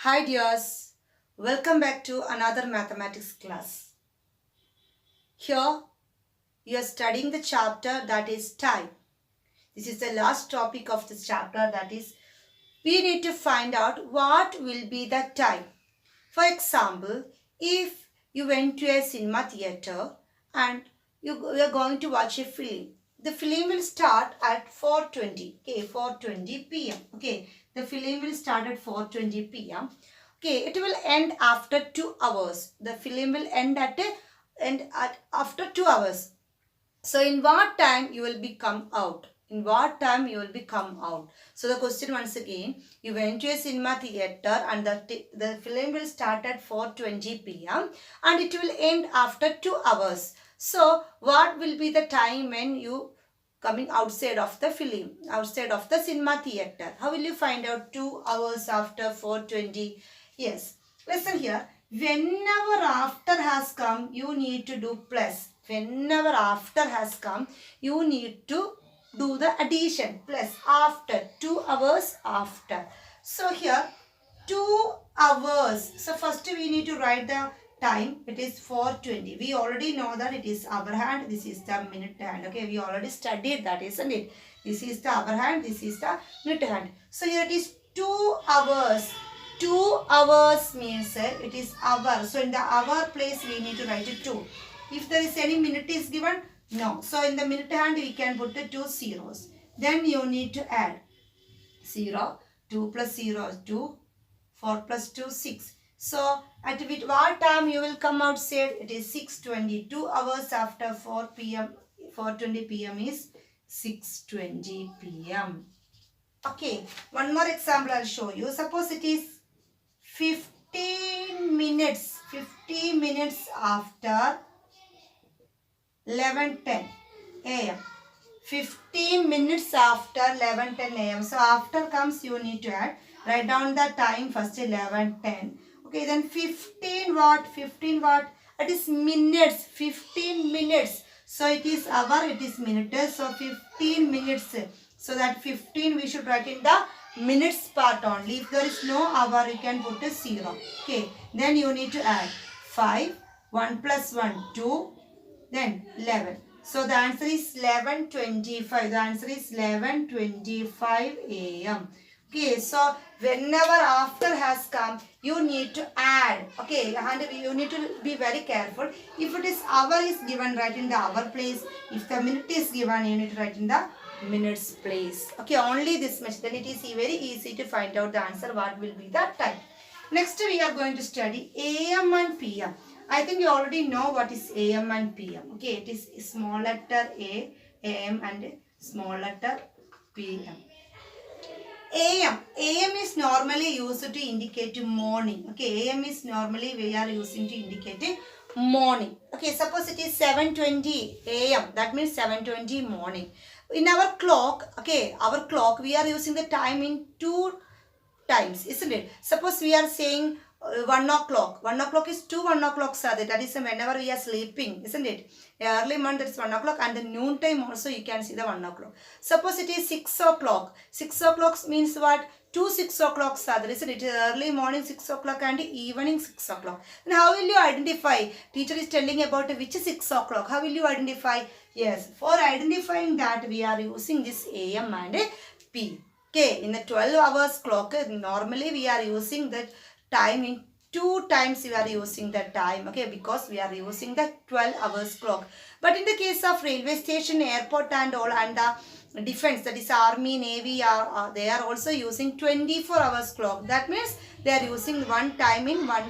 Hi dears, welcome back to another mathematics class. Here you are studying the chapter that is time. This is the last topic of this chapter, that is we need to find out what will be the time. For example, if you went to a cinema theater and you are going to watch a film, the film will start at 4:20, okay, 4:20 p.m. Okay, the film will start at 4:20 p.m. Okay, it will end after 2 hours. The film will end at after 2 hours. So in what time you will be come out? In what time you will be come out? So the question once again, you went to a cinema theater and the film will start at 4:20 p.m. and it will end after 2 hours. So what will be the time when you coming outside of the film, outside of the cinema theater? How will you find out 2 hours after 4:20? Yes, listen here. Whenever after has come, you need to do plus. Whenever after has come, you need to do the addition. Plus after, 2 hours after. So here 2 hours. So first we need to write the time. It is 4:20. We already know that it is hour hand. This is the minute hand. Okay, we already studied that, isn't it? This is the hour hand. This is the minute hand. So here it is 2 hours. 2 hours means it is hour. So in the hour place we need to write it 2. If there is any minute is given, no. So in the minute hand we can put the 2 zeros. Then you need to add 0, 2 plus 0 2, 4 plus 2 6. So at what time you will come outside? It is 6:20. 2 hours after 4 p.m. 4:20 p.m. is 6:20 p.m. Okay, one more example I'll show you. Suppose it is 15 minutes after 11:10 a.m. 15 minutes after 11:10 a.m. So after comes you need to add. Write down the time first 11:10. Okay, then 15 what? 15 what? It is minutes. 15 minutes. So it is hour, it is minutes. So 15 minutes. So that 15 we should write in the minutes part only. If there is no hour, you can put a 0. Okay, then you need to add 5. 1 plus 1, 2. Then 11. So the answer is 11:25. The answer is 11:25 a.m. Okay, so whenever after has come, you need to add. Okay, and you need to be very careful. If it is hour is given, write in the hour place. If the minute is given, you need to write in the minutes place. Okay, only this much. Then it is very easy to find out the answer. What will be the time? Next, we are going to study AM and PM. I think you already know what is AM and PM. Okay, it is small letter A, AM and small letter PM. AM is normally used to indicate morning. Okay, AM is normally we are using to indicate morning. Okay, suppose it is 7:20 AM. That means 7:20 morning. In our clock, okay, our clock, we are using the time in 2 times, isn't it? Suppose we are saying 1 o'clock. 1 o'clock is 2 1 o'clocks are there. That is whenever we are sleeping, isn't it? Early morning that is 1 o'clock, and the noon time also you can see the 1 o'clock. Suppose it is 6 o'clock. 6 o'clock means what? 2 6 o'clocks are there, isn't it? Early morning 6 o'clock and evening 6 o'clock. Then how will you identify? Teacher is telling about which 6 o'clock. How will you identify? Yes, for identifying that we are using this AM and P. Okay, in the 12 hours clock, normally we are using that time in 2 times we are using the time, okay, because we are using the 12 hours clock. But in the case of railway station, airport and all, and the defense, that is army, navy, they are also using 24 hours clock. That means they are using one time in one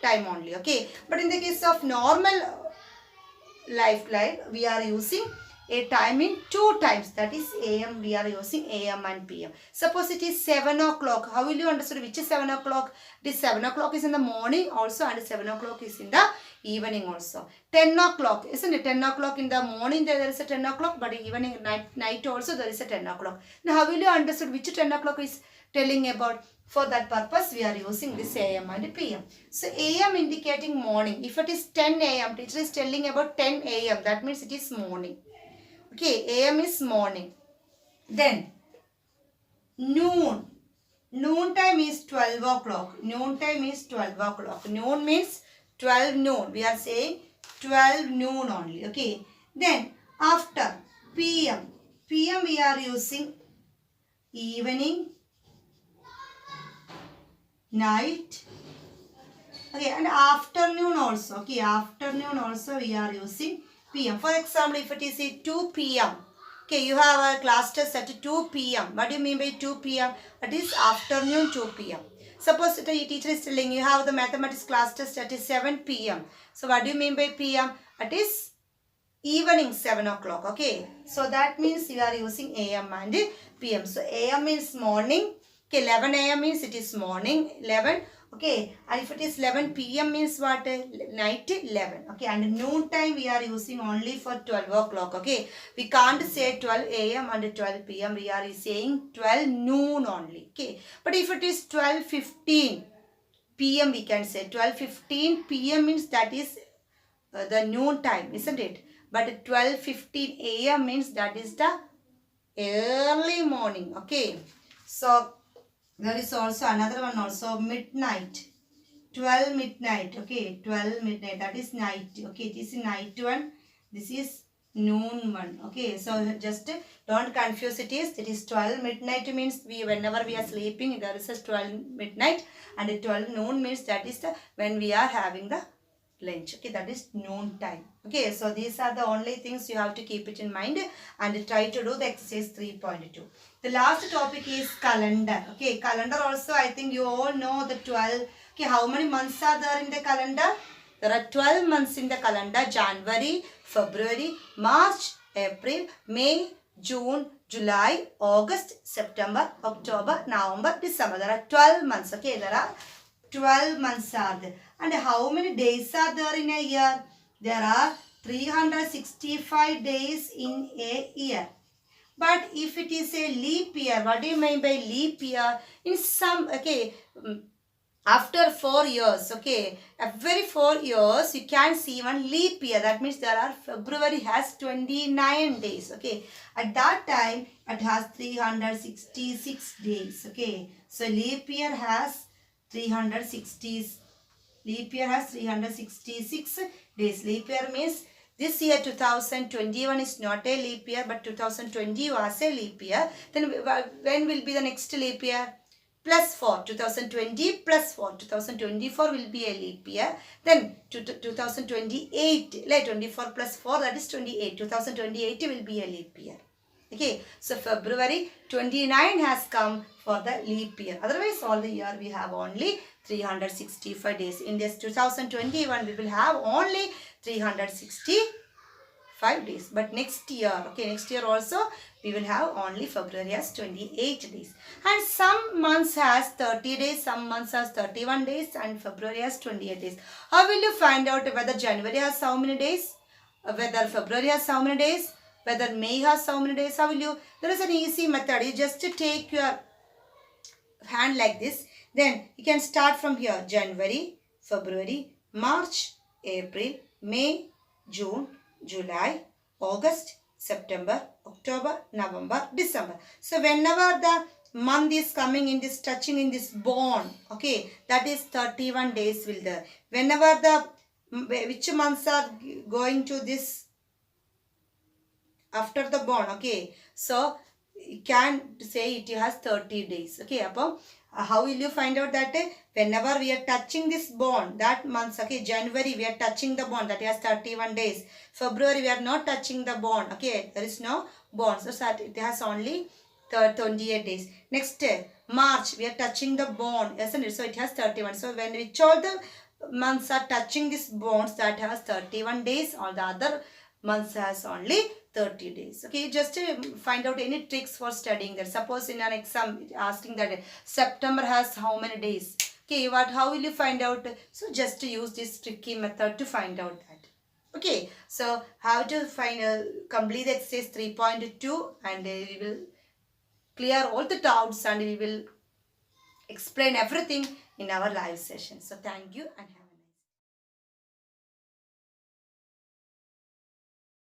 time only, okay. But in the case of normal lifeline, we are using a time in 2 times, that is AM. We are using AM and PM. Suppose it is 7 o'clock. How will you understand which is 7 o'clock? It is 7 o'clock is in the morning also, and 7 o'clock is in the evening also. 10 o'clock, isn't it? 10 o'clock in the morning there is a 10 o'clock, but evening night also there is a 10 o'clock. Now how will you understand which 10 o'clock is telling about? For that purpose, we are using this AM and PM. So, AM indicating morning. If it is 10 AM, teacher is telling about 10 AM. That means it is morning. Okay, AM is morning. Then, noon. Noon time is 12 o'clock. Noon time is 12 o'clock. Noon means 12 noon. We are saying 12 noon only. Okay. Then after PM. PM we are using evening, night. Okay. And afternoon also. Okay. Afternoon also we are using PM. For example, if it is 2 PM. Okay, you have a class test at 2 p.m. What do you mean by 2 p.m.? It is afternoon 2 p.m. Suppose the teacher is telling you have the mathematics class test at 7 p.m. So what do you mean by p.m.? It is evening 7 o'clock. Okay, so that means you are using a.m. and p.m. So a.m. means morning. Okay, 11 a.m. means it is morning 11. Okay, and if it is 11 p.m. means what? Night 11. Okay, and noon time we are using only for 12 o'clock. Okay, we can't say 12 a.m. and 12 p.m. We are saying 12 noon only. Okay, but if it is 12:15 p.m. we can say 12:15 p.m. means that is the noon time, isn't it? But 12:15 a.m. means that is the early morning. Okay, so there is also another one also, midnight. 12 midnight. Okay, 12 midnight. That is night. Okay, this is night one. This is noon one. Okay, so just don't confuse it. Is 12 midnight means whenever we are sleeping, there is a 12 midnight, and 12 noon means that is the when we are having the lunch. Okay, that is noon time. Okay, so these are the only things you have to keep it in mind and try to do the exercise 3.2. The last topic is calendar. Okay, calendar also I think you all know the 12. Okay, how many months are there in the calendar? There are 12 months in the calendar. January, February, March, April, May, June, July, August, September, October, November, December. There are 12 months. Okay, there are 12 months are there. And how many days are there in a year? There are 365 days in a year. But if it is a leap year, what do you mean by leap year? In some, okay, after 4 years, okay, every 4 years you can see one leap year. That means there are February has 29 days, okay. At that time, it has 366 days, okay. So leap year has 366 days. Leap year means this year 2021 is not a leap year, but 2020 was a leap year. Then when will be the next leap year? Plus 4. 2020 plus 4. 2024 will be a leap year. Then 2028, like 24 plus 4, that is 28. 2028 will be a leap year. Okay, so February 29 has come for the leap year. Otherwise, all the year we have only 365 days. In this 2021, we will have only 365 days. But next year, okay, next year also, we will have only February has 28 days. And some months has 30 days, some months has 31 days, and February has 28 days. How will you find out whether January has how many days? Whether February has how many days? Whether May has how many days? How will you? There is an easy method. You just take your hand like this. Then you can start from here. January, February, March, April, May, June, July, August, September, October, November, December. So whenever the month is coming in this, touching in this bone, okay, that is 31 days will there. Whenever the, which months are going to this after the bone, okay, so you can say it has 30 days. Okay, how will you find out that whenever we are touching this bone, that month, okay, January we are touching the bone, that has 31 days. February we are not touching the bone, okay, there is no bone, so it has only 28 days. Next March we are touching the bone, isn't it? So it has 31. So when which all the months are touching this bones, that has 31 days. All the other months has only 30 days. Okay, just find out any tricks for studying that. Suppose in an exam asking that September has how many days. Okay, how will you find out? So just use this tricky method to find out that. Okay, so how to complete the exercise 3.2, and we will clear all the doubts and we will explain everything in our live session. So thank you and have